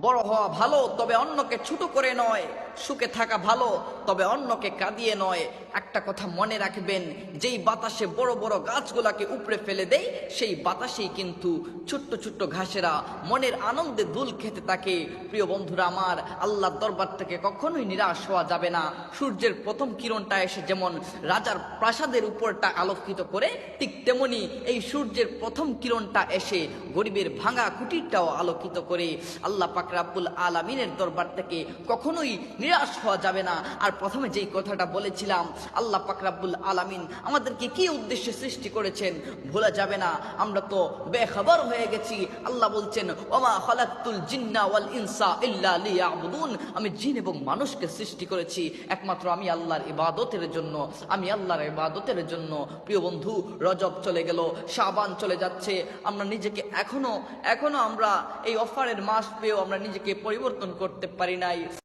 বড় হওয়া ভালো, তবে অন্যকে ছোট করে নয়। সুখে থাকা ভালো, তবে অন্যকে কাঁদিয়ে নয়। একটা কথা মনে রাখবেন, যেই বাতাসে বড় বড় গাছগুলাকে উপড়ে ফেলে দেয়, সেই বাতাসেই কিন্তু ছোট্ট ছোট্ট ঘাসেরা মনের আনন্দে দুল খেতে থাকে। প্রিয় বন্ধুরা আমার, আল্লাহর দরবার থেকে কখনোই নিরাশ হওয়া যাবে না। সূর্যের প্রথম কিরণটা এসে যেমন রাজার প্রাসাদের উপরটা আলোকিত করে, ঠিক তেমনি এই সূর্যের প্রথম কিরণটা এসে গরিবের ভাঙা কুটিরটাও আলোকিত করে। আল্লাহ পাক রব্বুল আলামিনের দরবার থেকে কখনোই নিরাশ হওয়া যাবে না। আর প্রথমে যেই কথাটা বলেছিলাম, আল্লাহ পাক রব্বুল আলামিন আমাদেরকে কি উদ্দেশ্যে সৃষ্টি করেছেন ভোলা যাবে না। আমরা তো বেখবর হয়ে গেছি। আল্লাহ বলছেন, ওমা খালাকতুল জিন্না ওয়াল ইনসা ইল্লা লিয়াবুদুন, আমি জিন এবং মানুষকে সৃষ্টি করেছি একমাত্র আমি আল্লাহর ইবাদতের জন্য, আমি আল্লাহর ইবাদতের জন্য। প্রিয় বন্ধু, রজব চলে গেল, শাবান চলে যাচ্ছে। আমরা নিজেকে এখনো আমরা এই অফারের মাস পেয়েও আমরা নিজেকে পরিবর্তন করতে পারি নাই।